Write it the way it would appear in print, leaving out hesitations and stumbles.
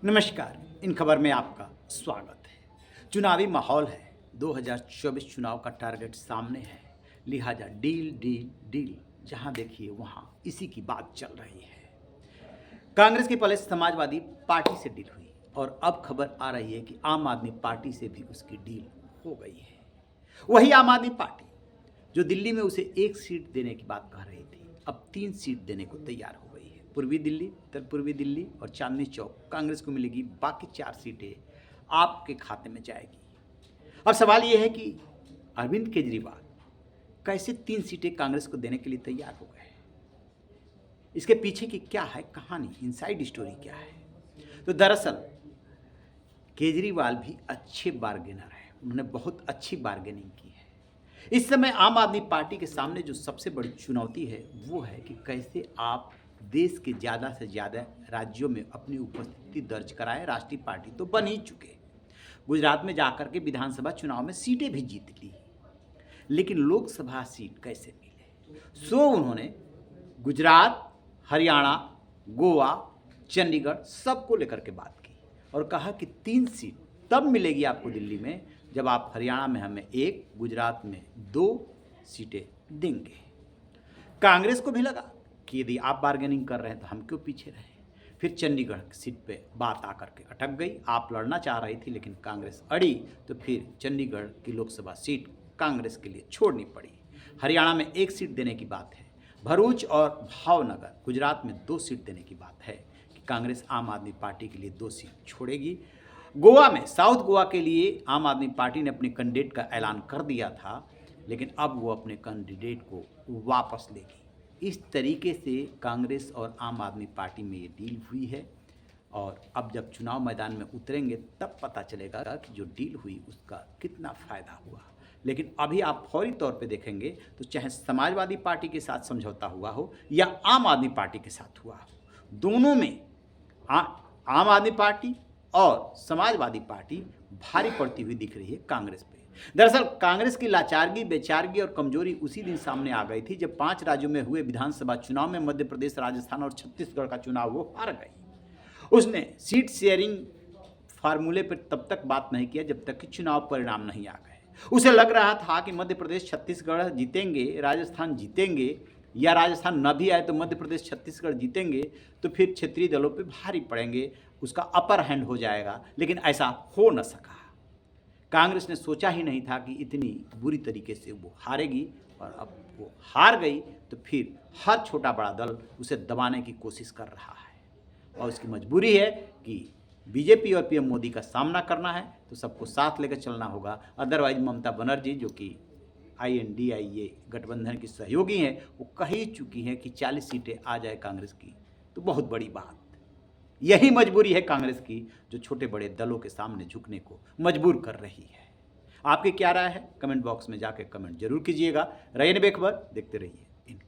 नमस्कार। इन खबर में आपका स्वागत है। चुनावी माहौल है। 2024 चुनाव का टारगेट सामने है। लिहाजा डील डील डील जहां देखिए वहां इसी की बात चल रही है। कांग्रेस की पहले समाजवादी पार्टी से डील हुई और अब खबर आ रही है कि आम आदमी पार्टी से भी उसकी डील हो गई है। वही आम आदमी पार्टी जो दिल्ली में उसे एक सीट देने की बात कह रही थी, अब 3 सीट देने को तैयार हो गई है। पूर्वी दिल्ली, उत्तर पूर्वी दिल्ली और चांदनी चौक कांग्रेस को मिलेगी। बाकी 4 सीटें आपके खाते में जाएगी। अब सवाल यह है कि अरविंद केजरीवाल कैसे 3 सीटें कांग्रेस को देने के लिए तैयार हो गए। इसके पीछे की क्या है कहानी, इनसाइड स्टोरी क्या है? तो दरअसल केजरीवाल भी अच्छे बार्गेनर हैं। उन्होंने बहुत अच्छी बार्गेनिंग की है। इस समय आम आदमी पार्टी के सामने जो सबसे बड़ी चुनौती है वो है कि कैसे आप देश के ज़्यादा से ज़्यादा राज्यों में अपनी उपस्थिति दर्ज कराएं। राष्ट्रीय पार्टी तो बन ही चुके, गुजरात में जाकर के विधानसभा चुनाव में सीटें भी जीत ली, लेकिन लोकसभा सीट कैसे मिले? सो उन्होंने गुजरात, हरियाणा, गोवा, चंडीगढ़ सबको लेकर के बात की और कहा कि 3 सीट तब मिलेगी आपको दिल्ली में जब आप हरियाणा में हमें 1, गुजरात में 2 सीटें देंगे। कांग्रेस को भी लगा कि यदि आप बार्गेनिंग कर रहे हैं तो हम क्यों पीछे रहे। फिर चंडीगढ़ की सीट पे बात आकर के अटक गई। आप लड़ना चाह रही थी लेकिन कांग्रेस अड़ी, तो फिर चंडीगढ़ की लोकसभा सीट कांग्रेस के लिए छोड़नी पड़ी। हरियाणा में 1 सीट देने की बात है। भरूच और भावनगर गुजरात में 2 सीट देने की बात है कि कांग्रेस आम आदमी पार्टी के लिए 2 सीट छोड़ेगी। गोवा में, साउथ गोवा के लिए आम आदमी पार्टी ने अपने कैंडिडेट का ऐलान कर दिया था, लेकिन अब वो अपने कैंडिडेट को वापस लेगी। इस तरीके से कांग्रेस और आम आदमी पार्टी में ये डील हुई है और अब जब चुनाव मैदान में उतरेंगे तब पता चलेगा कि जो डील हुई उसका कितना फ़ायदा हुआ। लेकिन अभी आप फौरी तौर पे देखेंगे तो चाहे समाजवादी पार्टी के साथ समझौता हुआ हो या आम आदमी पार्टी के साथ हुआ हो, दोनों में आम आदमी पार्टी और समाजवादी पार्टी भारी पड़ती हुई दिख रही है कांग्रेस पे। दरअसल कांग्रेस की लाचारगी, बेचारगी और कमजोरी उसी दिन सामने आ गई थी जब 5 राज्यों में हुए विधानसभा चुनाव में मध्य प्रदेश, राजस्थान और छत्तीसगढ़ का चुनाव वो हार गई। उसने सीट शेयरिंग फार्मूले पर तब तक बात नहीं किया जब तक कि चुनाव परिणाम नहीं आ गए। उसे लग रहा था कि मध्य प्रदेश, छत्तीसगढ़ जीतेंगे, राजस्थान जीतेंगे, या राजस्थान न भी आए तो मध्य प्रदेश, छत्तीसगढ़ जीतेंगे तो फिर क्षेत्रीय दलों पर भारी पड़ेंगे, उसका अपर हैंड हो जाएगा। लेकिन ऐसा हो न सका। कांग्रेस ने सोचा ही नहीं था कि इतनी बुरी तरीके से वो हारेगी और अब वो हार गई तो फिर हर छोटा बड़ा दल उसे दबाने की कोशिश कर रहा है और उसकी मजबूरी है कि बीजेपी और पीएम मोदी का सामना करना है तो सबको साथ लेकर चलना होगा। अदरवाइज ममता बनर्जी, जो कि INDIA गठबंधन की सहयोगी हैं, वो कह ही चुकी हैं कि 40 सीटें आ जाए कांग्रेस की तो बहुत बड़ी बात। यही मजबूरी है कांग्रेस की जो छोटे बड़े दलों के सामने झुकने को मजबूर कर रही है। आपकी क्या राय है? कमेंट बॉक्स में जाकर कमेंट जरूर कीजिएगा। रहिए बेखबर, देखते रहिए इनका।